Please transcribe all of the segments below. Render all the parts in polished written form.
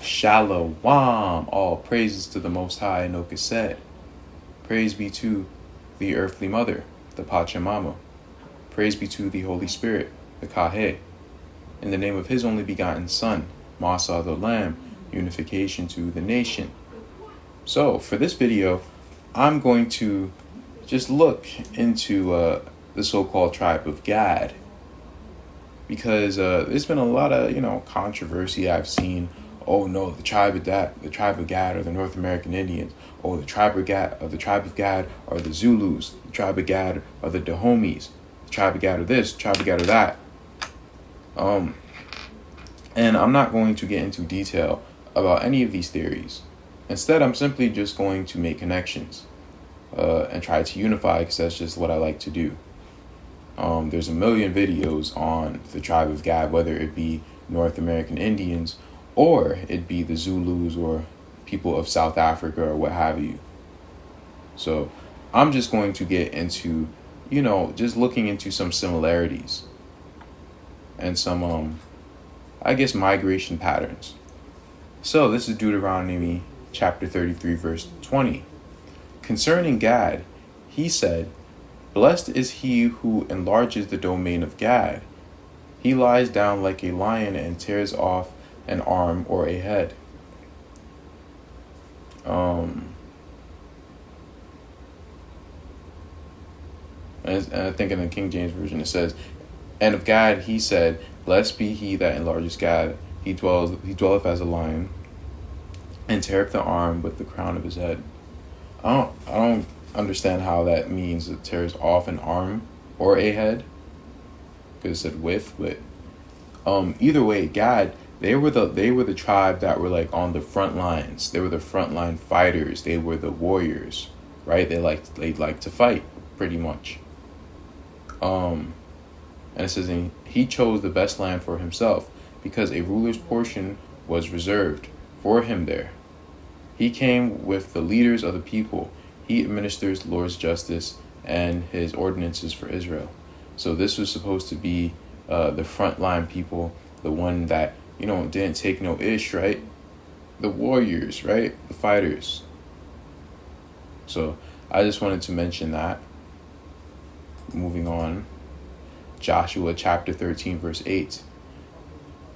Shalom, all praises to the Most High, Enoch is said. Praise be to the earthly mother, the Pachamama. Praise be to the Holy Spirit, the Kahe. In the name of his only begotten Son, Motsah the Lamb, unification to the nation. So, for this video, I'm going to just look into the so-called tribe of Gad. Because there's been a lot of, controversy I've seen. Oh no, the tribe of Gad are the North American Indians. Oh, the tribe of Gad are the Zulus. The tribe of Gad are the Dahomeys. The tribe of Gad are this, the tribe of Gad are that. And I'm not going to get into detail about any of these theories. Instead, I'm simply just going to make connections and try to unify, because that's just what I like to do. There's a million videos on the tribe of Gad, whether it be North American Indians or it be the Zulus or people of South Africa or what have you. So I'm just going to get into, just looking into some similarities and some, migration patterns. So this is Deuteronomy chapter 33, verse 20. Concerning Gad, he said, "Blessed is he who enlarges the domain of Gad. He lies down like a lion and tears off an arm or a head." And I think in the King James Version it says, "And of Gad he said, Blessed be he that enlarges Gad. He dwelleth as a lion, and teareth the arm with the crown of his head." I don't understand how that means it tears off an arm or a head, because it said with, but either way, Gad, they were the tribe that were like on the front lines. They were the frontline fighters. They were the warriors, right? They liked to fight, pretty much. And it says, and he chose the best land for himself, because a ruler's portion was reserved for him there. He came with the leaders of the people. He administers the Lord's justice and his ordinances for Israel. So this was supposed to be the frontline people, the one that, didn't take no ish, right? The warriors, right? The fighters. So I just wanted to mention that. Moving on. Joshua chapter 13, verse 8.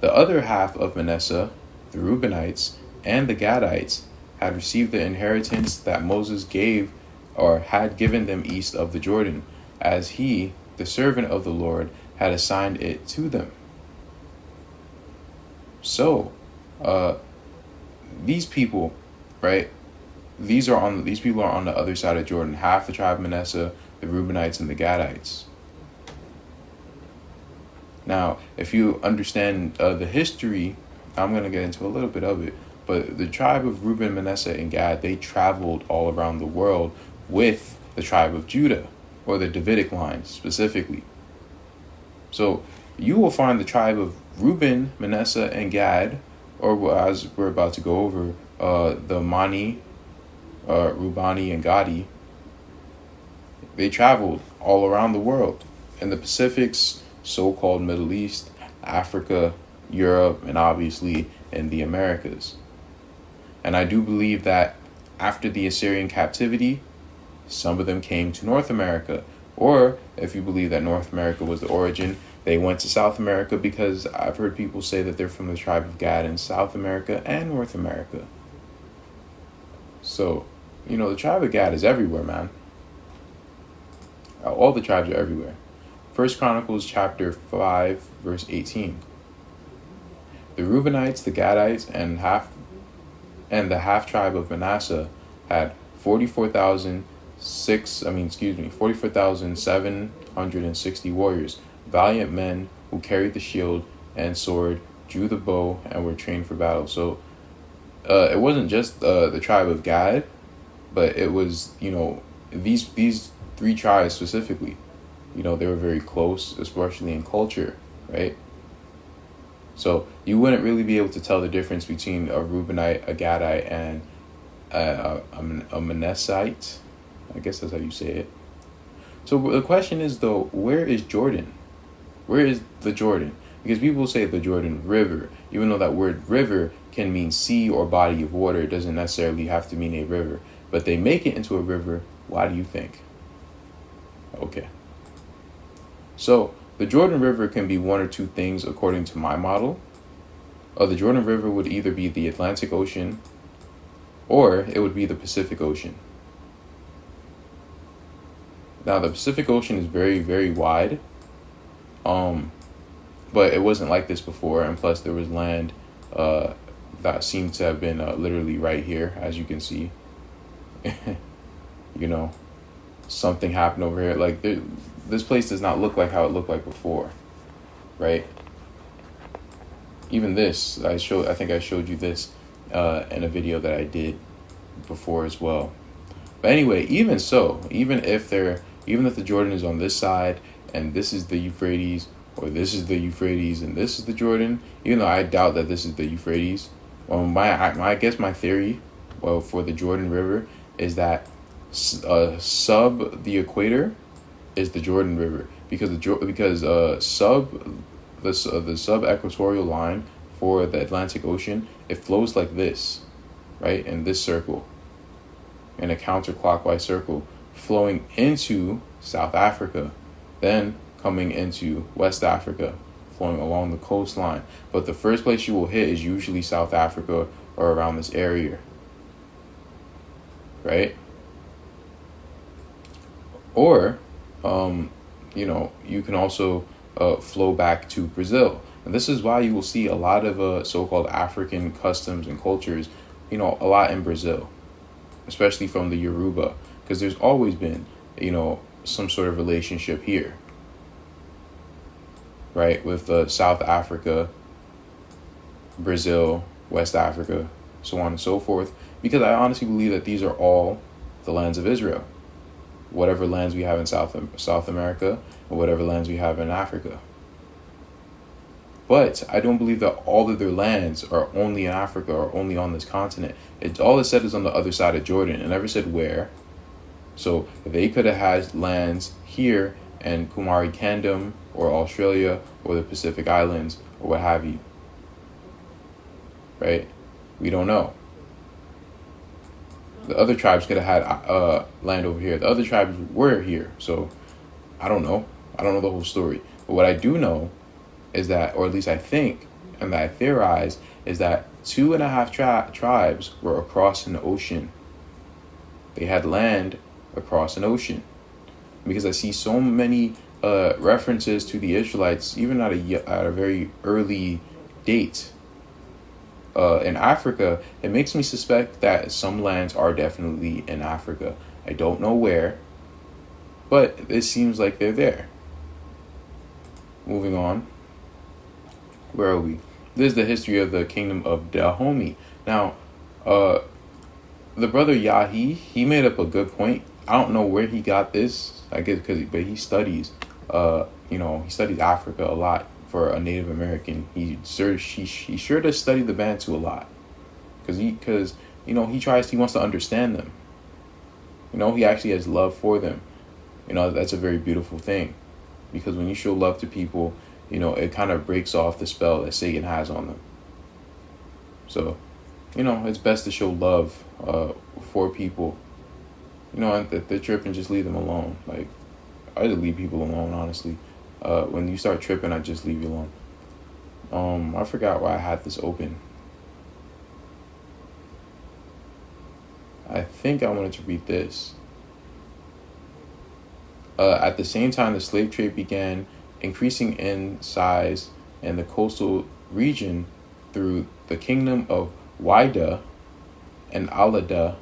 The other half of Manasseh, the Reubenites and the Gadites, had received the inheritance that Moses gave or had given them east of the Jordan, as he, the servant of the Lord, had assigned it to them. So, these people, right? These people are on the other side of Jordan. Half the tribe of Manasseh, the Reubenites, and the Gadites. Now, if you understand the history, I'm going to get into a little bit of it. But the tribe of Reuben, Manasseh, and Gad, they traveled all around the world with the tribe of Judah, or the Davidic line specifically. So you will find the tribe of Reuben, Manasseh, and Gad, or as we're about to go over, the Mani, Rubani, and Gadi. They traveled all around the world in the Pacific's so-called Middle East, Africa, Europe, and obviously in the Americas. And I do believe that after the Assyrian captivity, some of them came to North America. Or if you believe that North America was the origin, they went to South America, because I've heard people say that they're from the tribe of Gad in South America and North America. So, the tribe of Gad is everywhere, man. All the tribes are everywhere. 1 Chronicles chapter 5, verse 18. The Reubenites, the Gadites, and the half tribe of Manasseh had 44,760 warriors, valiant men who carried the shield and sword, drew the bow, and were trained for battle. So it wasn't just the tribe of Gad, but it was, these three tribes specifically. They were very close, especially in culture, right? So you wouldn't really be able to tell the difference between a Reubenite, a Gadite, and a Manassite. I guess that's how you say it. So the question is, though, where is Jordan? Where is the Jordan? Because people say the Jordan River, even though that word river can mean sea or body of water. It doesn't necessarily have to mean a river, but they make it into a river. Why do you think? Okay. So the Jordan River can be one or two things according to my model. The Jordan River would either be the Atlantic Ocean or it would be the Pacific Ocean. Now the Pacific Ocean is very, very wide. But it wasn't like this before, and plus there was land that seemed to have been literally right here, as you can see. You know, something happened over here. Like this place does not look like how it looked like before, right? Even this, I think I showed you this in a video that I did before as well. But anyway, even so, even if the Jordan is on this side and this is the Euphrates, or this is the Euphrates and this is the Jordan, even though I doubt that this is the Euphrates, I guess my theory, for the Jordan River is that sub the equator is the Jordan River, because the sub equatorial line for the Atlantic Ocean, it flows like this, right, in this circle, in a counterclockwise circle, flowing into South Africa, then coming into West Africa, flowing along the coastline. But the first place you will hit is usually South Africa or around this area, right? Or, you can also flow back to Brazil. And this is why you will see a lot of so-called African customs and cultures, a lot in Brazil, especially from the Yoruba, because there's always been, some sort of relationship here, right, with South Africa, Brazil, West Africa, so on and so forth, because I honestly believe that these are all the lands of Israel, whatever lands we have in South America, or whatever lands we have in Africa. But I don't believe that all of their lands are only in Africa or only on this continent. All it said is on the other side of Jordan. It never said where. So they could have had lands here in Kumari Kingdom or Australia or the Pacific Islands or what have you. Right? We don't know. The other tribes could have had land over here. The other tribes were here. So I don't know. I don't know the whole story. But what I do know is that, or at least I think, and that I theorize, is that 2.5 tribes were across an ocean. They had land across an ocean. Because I see so many references to the Israelites, even at a very early date in Africa, it makes me suspect that some lands are definitely in Africa. I don't know where, but it seems like they're there. Moving on. Where are we? This is the history of the kingdom of Dahomey. Now, the brother Yahi, he made up a good point. I don't know where he got this. I guess but he studies, he studies Africa a lot for a Native American. He sure does study the Bantu a lot, because he wants to understand them. He actually has love for them. That's a very beautiful thing, because when you show love to people, it kind of breaks off the spell that Satan has on them. So, it's best to show love for people. And if they're tripping, just leave them alone. Like, I just leave people alone, honestly. When you start tripping, I just leave you alone. I forgot why I had this open. I think I wanted to read this. At the same time, the slave trade began increasing in size in the coastal region through the kingdom of Whydah and Alada,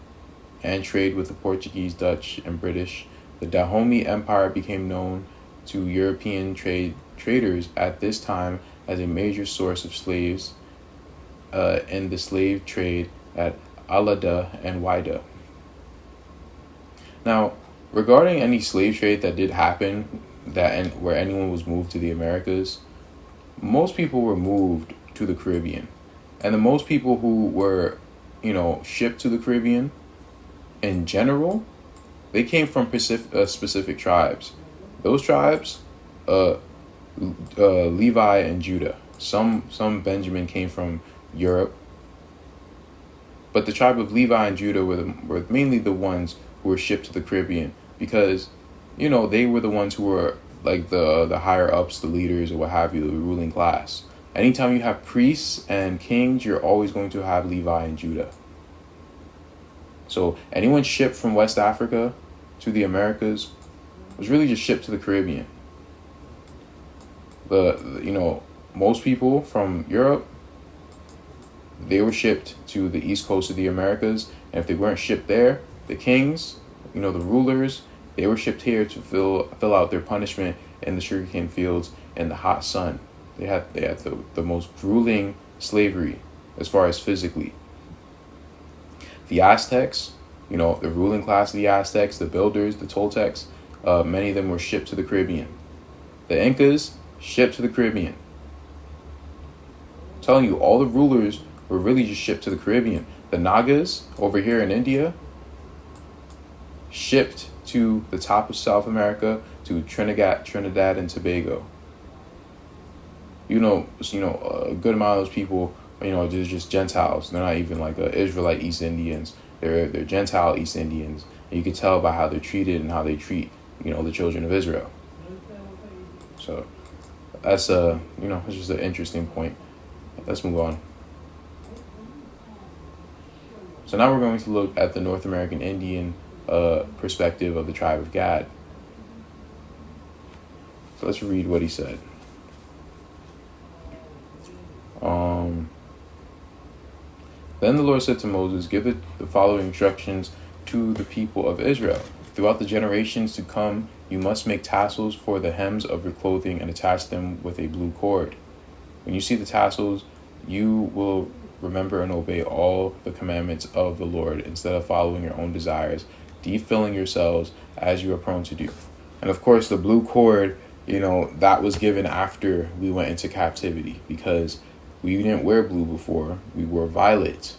and trade with the Portuguese, Dutch, and British. The Dahomey Empire became known to European traders at this time as a major source of slaves in the slave trade at Alada and Whydah. Now, regarding any slave trade that did happen, where anyone was moved to the Americas, most people were moved to the Caribbean. And the most people who were, shipped to the Caribbean, in general, they came from specific tribes. Those tribes, Levi and Judah. Some Benjamin came from Europe, But the tribe of Levi and Judah were mainly the ones who were shipped to the Caribbean because, they were the ones who were like the higher ups, the leaders, or what have you, the ruling class. Anytime you have priests and kings, you're always going to have Levi and Judah. So anyone shipped from West Africa to the Americas was really just shipped to the Caribbean. Most people from Europe, they were shipped to the east coast of the Americas. And if they weren't shipped there, the kings, the rulers, they were shipped here to fill out their punishment in the sugarcane fields in the hot sun. They had the most grueling slavery as far as physically. The Aztecs, the ruling class of the Aztecs, the builders, the Toltecs, many of them were shipped to the Caribbean. The Incas, shipped to the Caribbean. I'm telling you, all the rulers were really just shipped to the Caribbean. The Nagas over here in India, shipped to the top of South America, to Trinidad and Tobago. A good amount of those people, they're just Gentiles. They're not even like Israelite East Indians. They're Gentile East Indians. And you can tell by how they're treated and how they treat, the children of Israel. So that's it's just an interesting point. Let's move on. So now we're going to look at the North American Indian perspective of the tribe of Gad. So let's read what he said. Then the Lord said to Moses, give the following instructions to the people of Israel. Throughout the generations to come, you must make tassels for the hems of your clothing and attach them with a blue cord. When you see the tassels, you will remember and obey all the commandments of the Lord instead of following your own desires, defilling yourselves as you are prone to do. And of course, the blue cord, that was given after we went into captivity because we didn't wear blue before. We wore violet.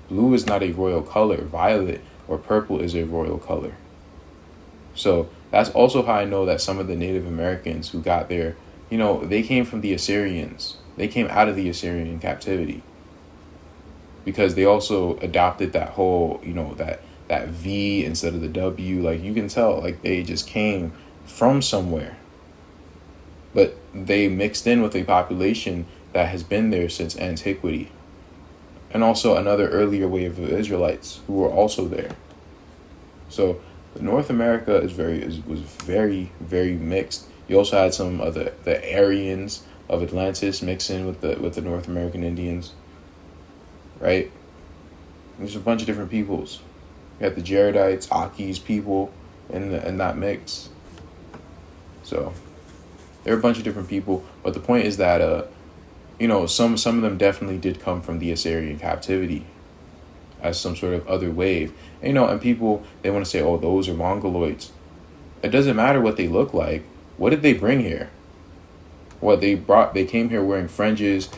Blue is not a royal color. Violet or purple is a royal color. So that's also how I know that some of the Native Americans who got there, they came from the Assyrians. They came out of the Assyrian captivity because they also adopted that whole, that V instead of the W. Like you can tell, like they just came from somewhere. But they mixed in with a population that has been there since antiquity. And also another earlier wave of Israelites who were also there. So North America was very, very mixed. You also had some of the Aryans of Atlantis mixed in with the North American Indians. Right? There's a bunch of different peoples. You had the Jaredites, Aki's people in that mix. So there are a bunch of different people, but the point is that some of them definitely did come from the Assyrian captivity as some sort of other wave. And people, they want to say, oh, those are Mongoloids. It doesn't matter what they look like. What did they bring here? What they came here wearing fringes,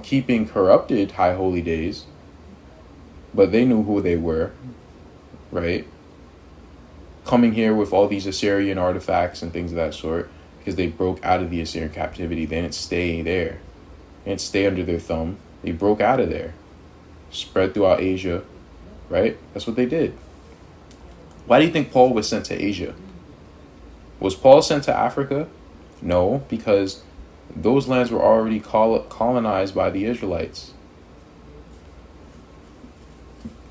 keeping corrupted high holy days, but they knew who they were, right? Coming here with all these Assyrian artifacts and things of that sort, because they broke out of the Assyrian captivity. They didn't stay there. They didn't stay under their thumb. They broke out of there, spread throughout Asia, right? That's what they did. Why do you think Paul was sent to Asia? Was Paul sent to Africa? No, because those lands were already colonized by the Israelites.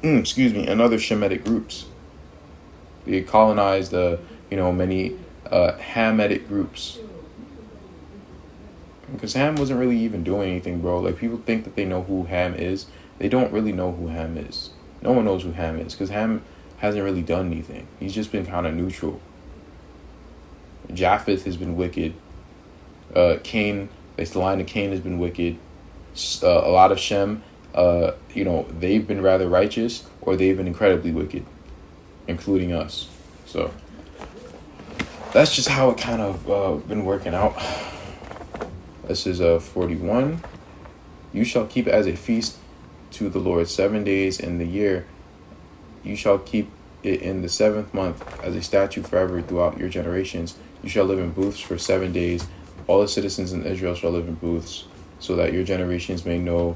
And other Shemitic groups. They colonized, many Hamitic groups. Because Ham wasn't really even doing anything, bro. Like, people think that they know who Ham is. They don't really know who Ham is. No one knows who Ham is, because Ham hasn't really done anything. He's just been kind of neutral. Japheth has been wicked. Cain, the line of Cain has been wicked. A lot of Shem, they've been rather righteous, or they've been incredibly wicked, including us. So that's just how it kind of been working out. This is 41. You shall keep as a feast to the Lord 7 days in the year. You shall keep it in the 7th month as a statute forever throughout your generations. You shall live in booths for 7 days. All the citizens in Israel shall live in booths, so that your generations may know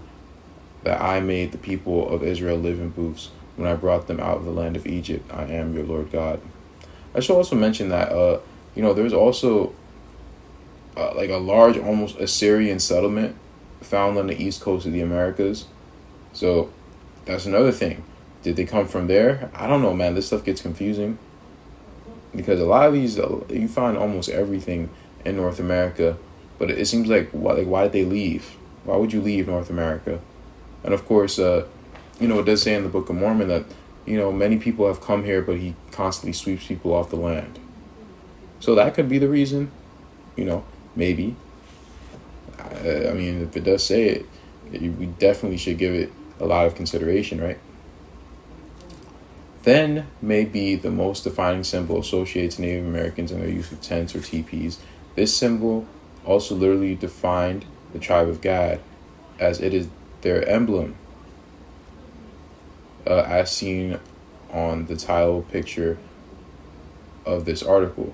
that I made the people of Israel live in booths when I brought them out of the land of Egypt. I am your Lord God. I should also mention that, there's also like a large, almost Assyrian settlement found on the east coast of the Americas. So that's another thing. Did they come from there? I don't know, man. This stuff gets confusing because a lot of these, you find almost everything in North America, but it seems like why did they leave? Why would you leave North America? And of course, it does say in the Book of Mormon that, many people have come here, but he constantly sweeps people off the land. So that could be the reason, maybe. I mean, if it does say it, we definitely should give it a lot of consideration, right? Then may be the most defining symbol associates Native Americans and their use of tents or teepees. This symbol also literally defined the tribe of Gad, as it is their emblem, as seen on the title picture of this article.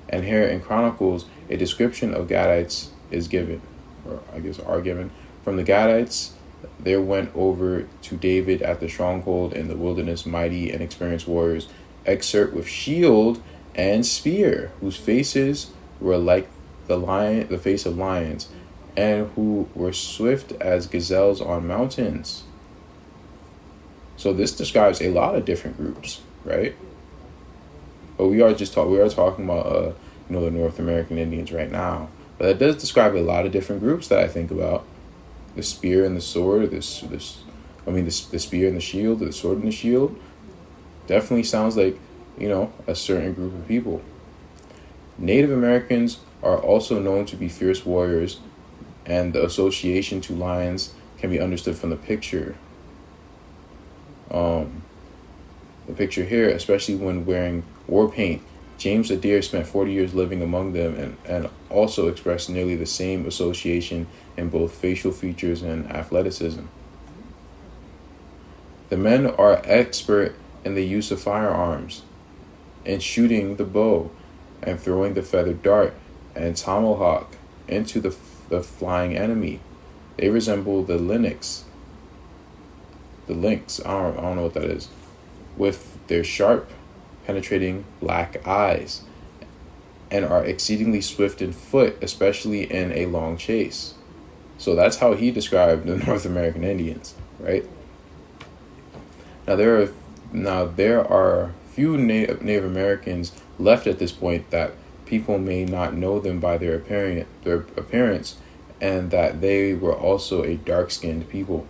And here in Chronicles, a description of Gadites is given, or I guess are given. From the Gadites, there went over to David at the stronghold in the wilderness mighty and experienced warriors, excerpt with shield and spear, whose faces were like the face of lions, and who were swift as gazelles on mountains. So this describes a lot of different groups, right? But we are talking about the North American Indians right now. But that does describe a lot of different groups that I think about. The spear and the sword, the spear and the shield, the sword and the shield, definitely sounds like, a certain group of people. Native Americans are also known to be fierce warriors, and the association to lions can be understood from the picture. The picture here, especially when wearing war paint. James Adair spent 40 years living among them and also expressed nearly the same association in both facial features and athleticism. The men are expert in the use of firearms, in shooting the bow and throwing the feathered dart and tomahawk into the flying enemy. They resemble the lynx. I don't know what that is, with their sharp, penetrating black eyes, and are exceedingly swift in foot, especially in a long chase. So that's how he described the North American Indians, right? Now there are few Native Americans left at this point that people may not know them by their appearance, and that they were also a dark-skinned people.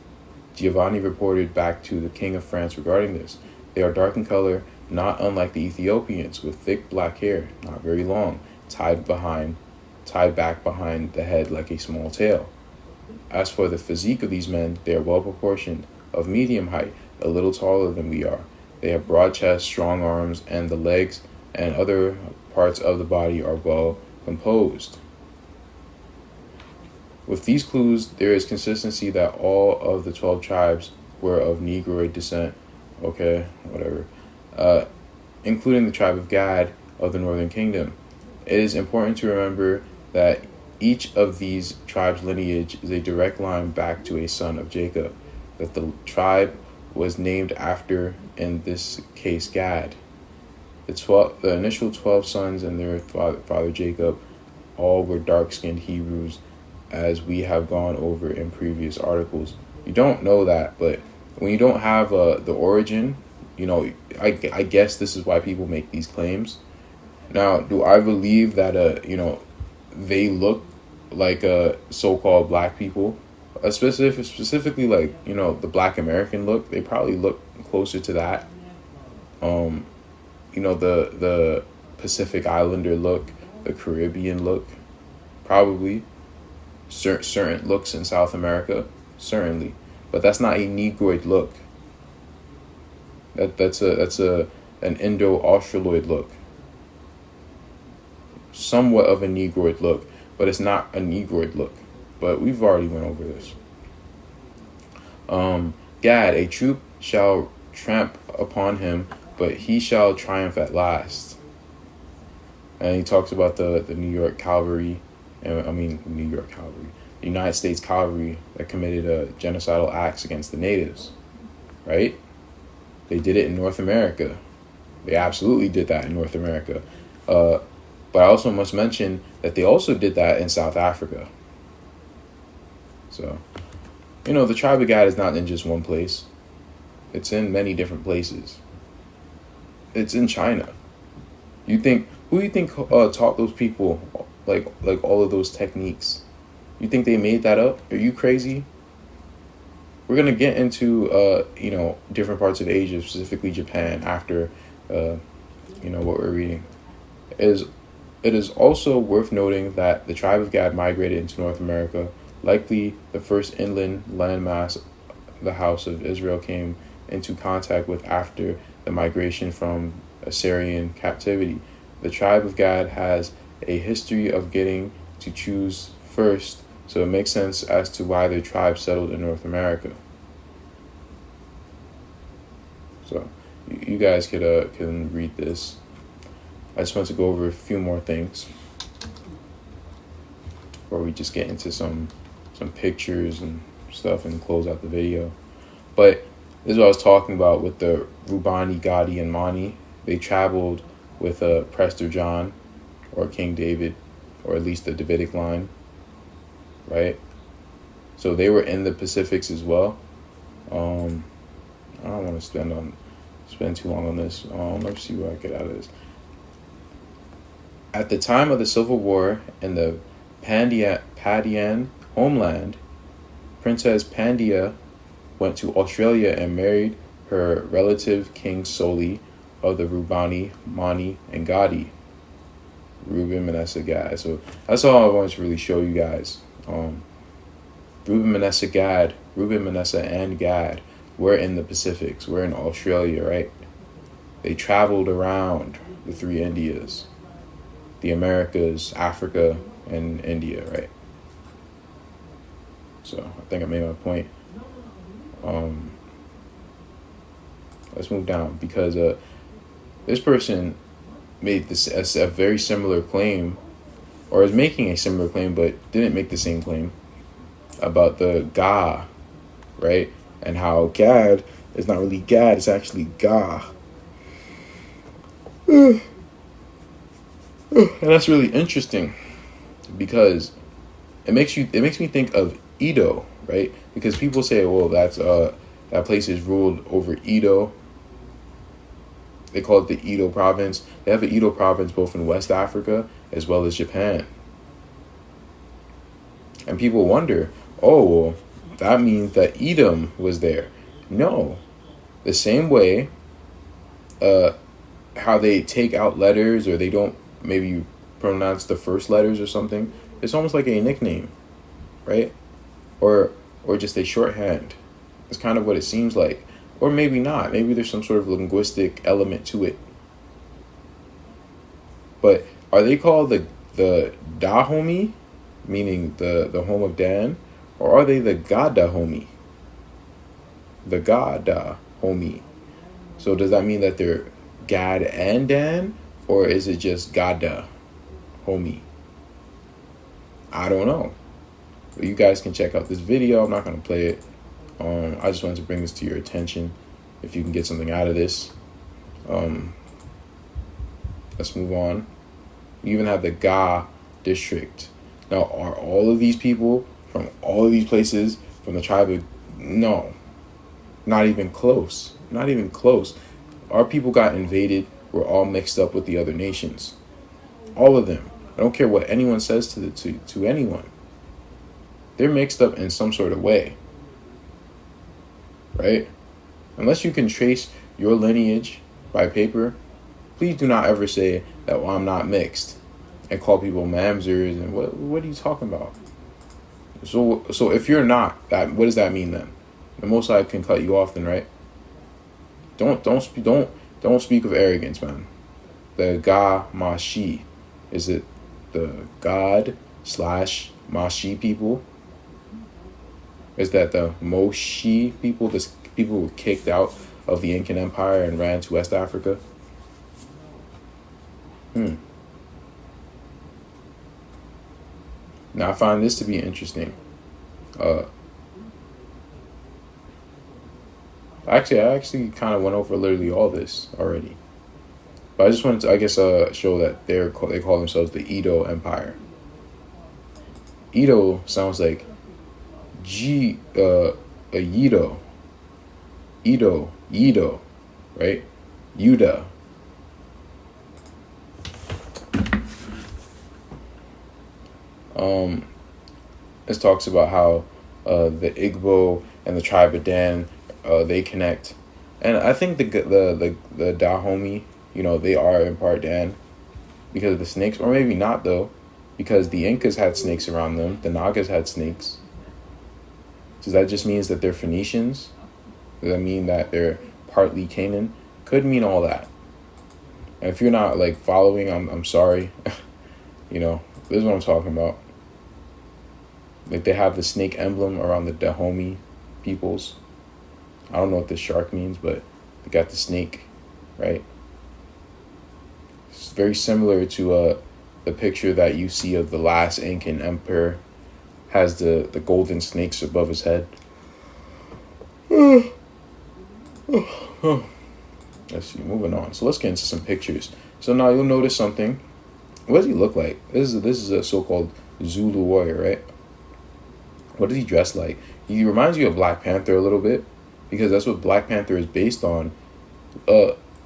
Giovanni reported back to the King of France regarding this. They are dark in color, not unlike the Ethiopians, with thick black hair, not very long, tied back behind the head like a small tail. As for the physique of these men, they are well proportioned, of medium height, a little taller than we are. They have broad chests, strong arms, and the legs and other parts of the body are well composed. With these clues, there is consistency that all of the 12 tribes were of Negroid descent. Okay, whatever. Including the tribe of Gad of the Northern Kingdom. It is important to remember that each of these tribes' lineage is a direct line back to a son of Jacob, that the tribe was named after, in this case, Gad. The initial 12 sons and their father Jacob all were dark-skinned Hebrews, as we have gone over in previous articles. You don't know that, but when you don't have the origin, I guess this is why people make these claims. Now, do I believe that they look like so-called black people? Specifically like, the black American look, they probably look closer to that. The Pacific Islander look, the Caribbean look, probably. Certain looks in South America, certainly, but that's not a Negroid look. That's an Indo-Australoid look, somewhat of a Negroid look, but it's not a Negroid look. But we've already went over this. Gad, a troop shall tramp upon him, but he shall triumph at last. And he talks about the New York Cavalry. New York Cavalry. the United States cavalry that committed genocidal acts against the natives, right? They did it in North America. They absolutely did that in North America. But I also must mention that they also did that in South Africa. So, the tribe of God is not in just one place. It's in many different places. It's in China. Who do you think taught those people like all of those techniques? You think they made that up? Are you crazy? We're gonna get into different parts of Asia, specifically Japan, after what we're reading. It is also worth noting that the tribe of Gad migrated into North America, likely the first inland landmass the house of Israel came into contact with after the migration from Assyrian captivity. The tribe of Gad has a history of getting to choose first, so it makes sense as to why their tribe settled in North America. So you guys can read this. I just want to go over a few more things before we just get into some pictures and stuff and close out the video. But this is what I was talking about with the Rubani, Gadi, and Mani. They traveled with Prester John or King David, or at least the Davidic line, right? So they were in the Pacifics as well. I don't want to spend too long on this. Let's see what I get out of this. At the time of the Civil War in the Pandian homeland, Princess Pandia went to Australia and married her relative King Soli of the Rubani, Mani, and Gadi. Reuben, Manasseh, Gad. So that's all I wanted to really show you guys. Reuben, Manasseh, and Gad were in the Pacifics. We're in Australia, right? They traveled around the three Indias, the Americas, Africa, and India, right? So I think I made my point. Let's move down, because this person made a very similar claim, or is making a similar claim, but didn't make the same claim about the Ga, right? And how Gad is not really Gad, it's actually Ga. And that's really interesting, because it makes me think of Edo, right? Because people say, well, that's that place is ruled over Edo. They call it the Edo province. They have an Edo province both in West Africa as well as Japan. And people wonder, oh, well, that means that Edom was there. No. The same way how they take out letters, or they don't maybe pronounce the first letters or something, it's almost like a nickname, right? Or just a shorthand. It's kind of what it seems like. Or maybe not. Maybe there's some sort of linguistic element to it. But are they called the Dahomey, meaning the home of Dan? Or are they the GA-Dahomey? The GA-Dahomey. So does that mean that they're Gad and Dan? Or is it just GA-Dahomey? I don't know. But you guys can check out this video. I'm not going to play it. I just wanted to bring this to your attention, if you can get something out of this. Let's move on. We even have the Ga district. Now, are all of these people from all of these places from the tribe of... No. Not even close. Not even close. Our people got invaded. We're all mixed up with the other nations. All of them. I don't care what anyone says to anyone. They're mixed up in some sort of way. Right? Unless you can trace your lineage by paper, please do not ever say that, well, I'm not mixed, and call people mamzers, and what are you talking about? So if you're not, what does that mean then? The Most High can cut you off then, right? Don't speak of arrogance, man. The Ga-Mashi, is it the God/Mashi people? Is that the Moshi people? The people who were kicked out of the Incan Empire and ran to West Africa? Now I find this to be interesting. Uh, I actually kind of went over literally all this already. But I just wanted to, I guess, show that they call themselves the Edo Empire. Edo sounds like a Yido. Edo, right? Yuda. This talks about how the Igbo and the tribe of Dan, they connect, and I think the Dahomey, they are in part Dan because of the snakes, or maybe not though, because the Incas had snakes around them, the Nagas had snakes. Does that just means that they're Phoenicians? Does that mean that they're partly Canaan? Could mean all that. And if you're not like following, I'm sorry. This is what I'm talking about. Like they have the snake emblem around the Dahomey peoples. I don't know what the shark means, but they got the snake, right? It's very similar to the picture that you see of the last Incan emperor. Has the golden snakes above his head. Let's see, moving on. So let's get into some pictures. So now you'll notice something. What does he look like? This is a so-called Zulu Warrior, right? What does he dress like? He reminds you of Black Panther a little bit, because that's what Black Panther is based on.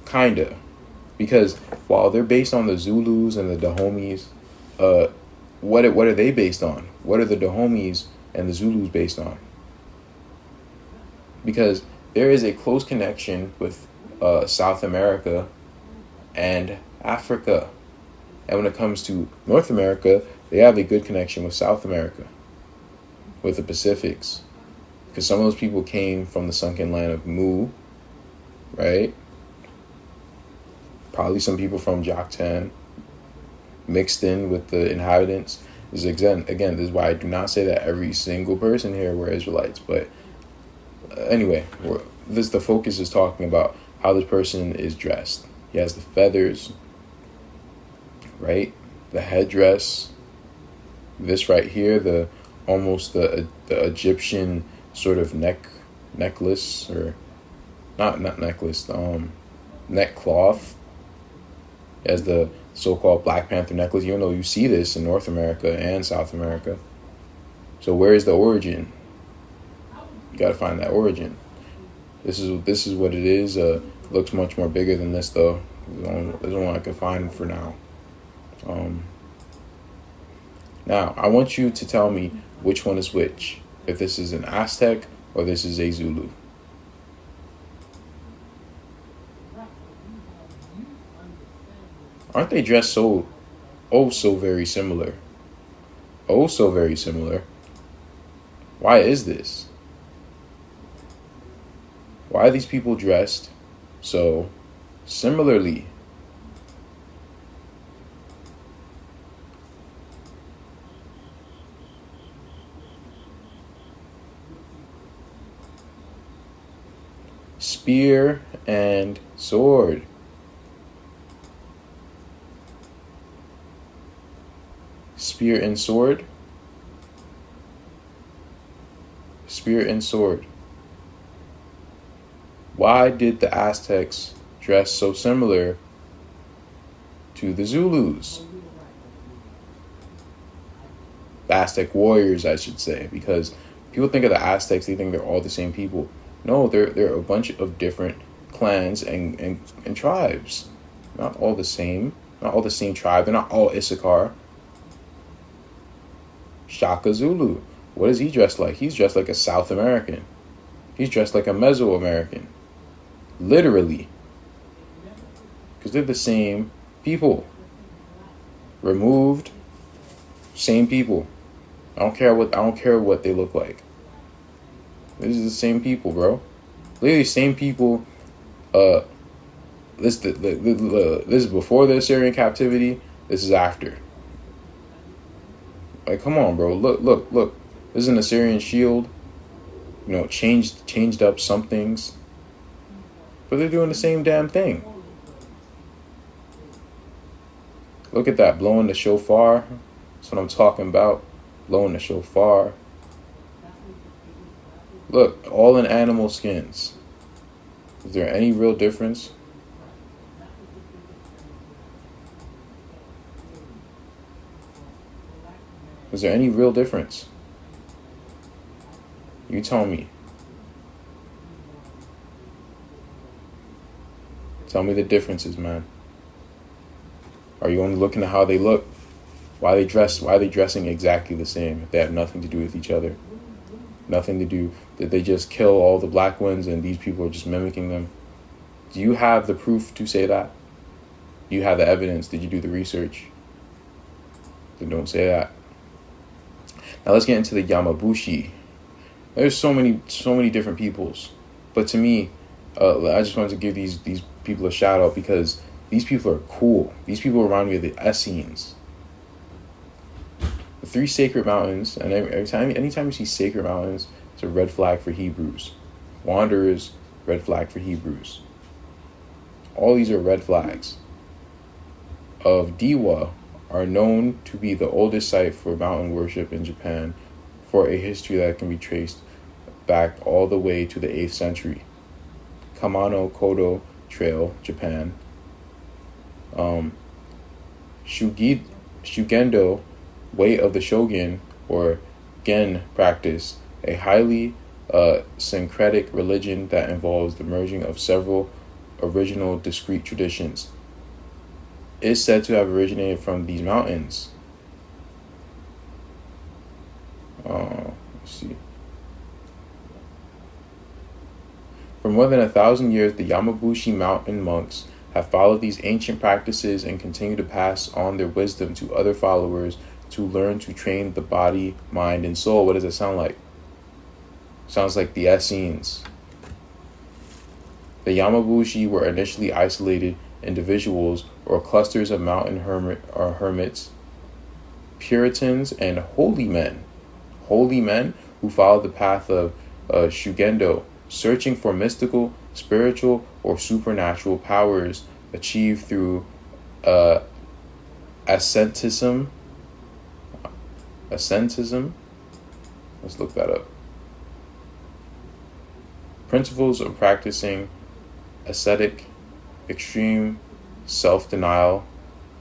Kinda. Because while they're based on the Zulus and the Dahomeys, what are they based on? What are the Dahomeys and the Zulus based on? Because there is a close connection with South America and Africa. And when it comes to North America, they have a good connection with South America, with the Pacifics. Because some of those people came from the sunken land of Mu, right? Probably some people from Joktan mixed in with the inhabitants. This is again, this is why I do not say that every single person here were Israelites. But anyway, the focus is talking about how this person is dressed. He has the feathers, right? The headdress. This right here, the Egyptian sort of necklace, or not necklace, neck cloth. As the so-called Black Panther necklace, even though you see this in North America and South America. So where is the origin? You gotta find that origin. This is what it is. Looks much more bigger than this though. There's only one I can find for now. Now I want you to tell me which one is which. If this is an Aztec or this is a Zulu. Aren't they dressed so very similar? Oh, so very similar. Why is this? Why are these people dressed so similarly? Spear and sword. Spear and sword. Spear and sword. Why did the Aztecs dress so similar to the Zulus? The Aztec warriors, I should say, because people think of the Aztecs, they think they're all the same people. No, they're a bunch of different clans and tribes. Not all the same. Not all the same tribe. They're not all Issachar. Shaka Zulu. What is he dressed like? He's dressed like a South American. He's dressed like a Mesoamerican. Literally. Because they're the same people. Removed. Same people. I don't care what they look like. These are the same people, bro. Literally same people. This is before the Assyrian captivity. This is after. Like, come on, bro. Look. This is an Assyrian shield. Changed up some things. But they're doing the same damn thing. Look at that, blowing the shofar. That's what I'm talking about. Blowing the shofar. Look, all in animal skins. Is there any real difference? Is there any real difference? You tell me. Tell me the differences, man. Are you only looking at how they look? Why they dress? Why are they dressing exactly the same if they have nothing to do with each other? Nothing to do. Did they just kill all the black ones and these people are just mimicking them? Do you have the proof to say that? Do you have the evidence? Did you do the research? Then don't say that. Now let's get into the Yamabushi. There's so many different peoples, but to me, I just wanted to give these people a shout out because these people are cool. These people remind me of the Essenes. The 3 sacred mountains, and anytime you see sacred mountains, it's a red flag for Hebrews. Wanderers, red flag for Hebrews. All these are red flags. Of Diwa are known to be the oldest site for mountain worship in Japan, for a history that can be traced back all the way to the 8th century. Kamano Kodo Trail, Japan. Shugendo, way of the shogun, or gen practice, a highly syncretic religion that involves the merging of several original discrete traditions, is said to have originated from these mountains. Let's see. For more than 1,000 years, the Yamabushi mountain monks have followed these ancient practices and continue to pass on their wisdom to other followers to learn to train the body, mind, and soul. What does it sound like? Sounds like the Essenes. The Yamabushi were initially isolated individuals or clusters of mountain hermits, Puritans, and holy men who followed the path of Shugendo, searching for mystical, spiritual, or supernatural powers achieved through asceticism. Let's look that up. Principles of practicing ascetic, extreme self-denial,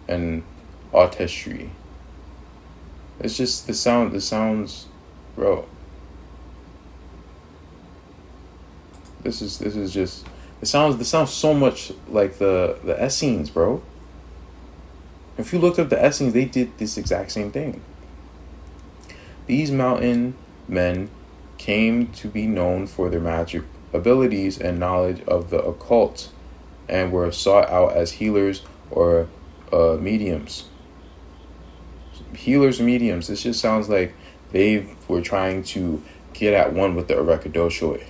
and autistry. It's just the sounds, bro. This is just it sounds so much like the Essenes, bro. If you looked up the Essenes, they did this exact same thing. These mountain men came to be known for their magic abilities and knowledge of the occult, and were sought out as healers or mediums. Healers or mediums. This just sounds like they were trying to get at one with the Arekidoshoi.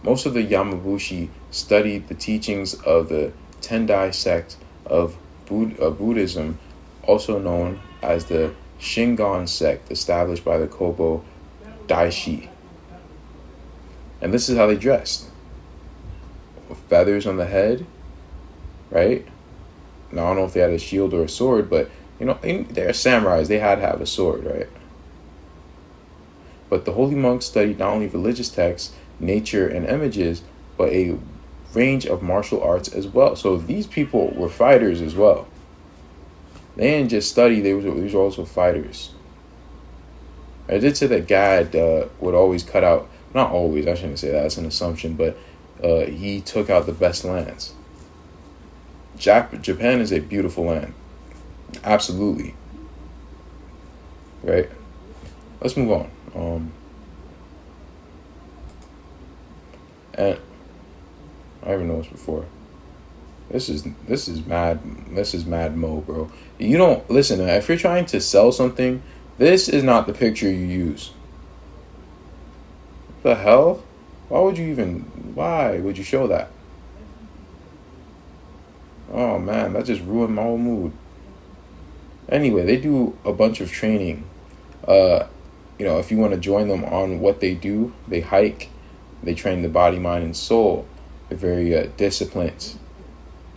Most of the Yamabushi studied the teachings of the Tendai sect of Buddhism, also known as the Shingon sect, established by the Kobo Daishi. And this is how they dressed. With feathers on the head, right? Now, I don't know if they had a shield or a sword, but, they're samurais. They had to have a sword, right? But the holy monks studied not only religious texts, nature, and images, but a range of martial arts as well. So these people were fighters as well. They didn't just study, they were also fighters. I did say that God would always cut out, not always, I shouldn't say that, that's an assumption, but he took out the best lands. Japan is a beautiful land. Absolutely. Right? Let's move on. And I even know this before. This is mad mo, bro. You don't listen. If you're trying to sell something, this is not the picture you use. What the hell? Why would you show that? Oh man, that just ruined my whole mood. Anyway, they do a bunch of training. If you want to join them on what they do, they hike, they train the body, mind, and soul. They're very disciplined,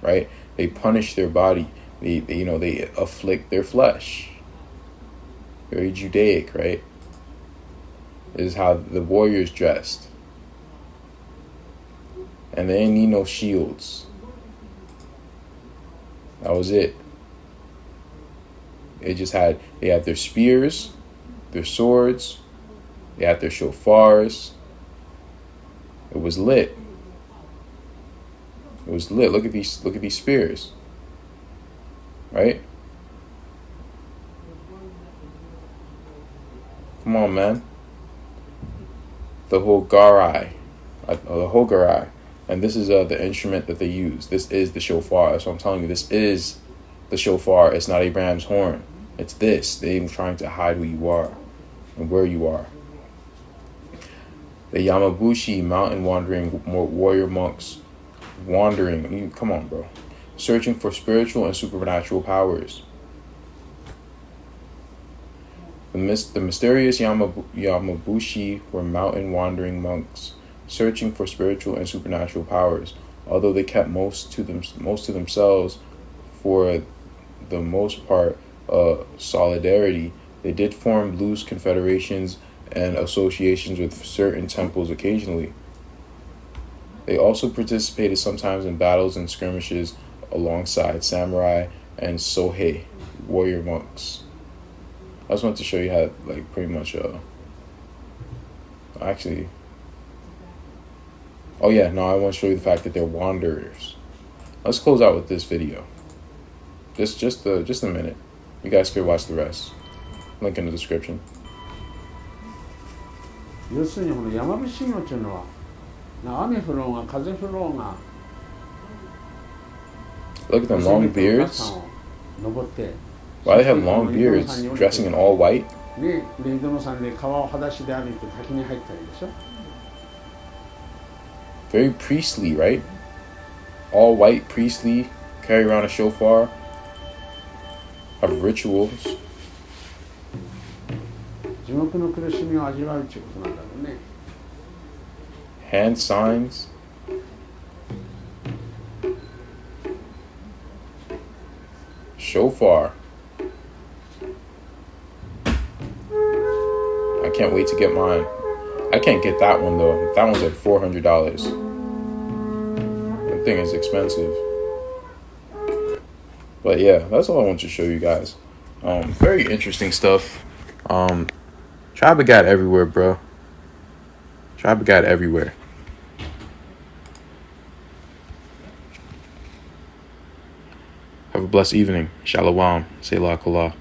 right? They punish their body. They afflict their flesh. Very Judaic, right? is how the warriors dressed. And they didn't need no shields. That was it. They had their spears, their swords, they had their shofars. It was lit. It was lit. Look at these spears. Right? Come on, man. The Hogarai. And this is the instrument that they use. This is the shofar. That's what I'm telling you. This is the shofar. It's not a ram's horn. It's this. They're trying to hide who you are and where you are. The Yamabushi, mountain wandering warrior monks, come on, bro. Searching for spiritual and supernatural powers. The mysterious Yamabushi were mountain wandering monks, searching for spiritual and supernatural powers. Although they kept most to themselves, for the most part, solidarity, they did form loose confederations and associations with certain temples occasionally. They also participated sometimes in battles and skirmishes alongside samurai and sohei, warrior monks. I just wanted to show you how, like, pretty much, I want to show you the fact that they're wanderers. Let's close out with this video. Just a minute. You guys could watch the rest. Link in the description. 要するにこの山伏修行っていうのは、雨降ろうが風降ろうが、 Look at them long beards. Why they have long beards, dressing in all white? ね、で井戸の山で川を裸足で歩いて滝に入ったりでしょ。 Very priestly, right? All white, priestly, carry around a shofar, have rituals. 地獄の苦しみを味わうということなんだろうね。 Hand signs. Shofar. I can't wait to get mine. I can't get that one though. That one's like $400. That thing is expensive. But yeah, that's all I want to show you guys. Very interesting stuff. Tribe of God everywhere, bro. Tribe of God everywhere. Have a blessed evening. Shalom. Selah Kala.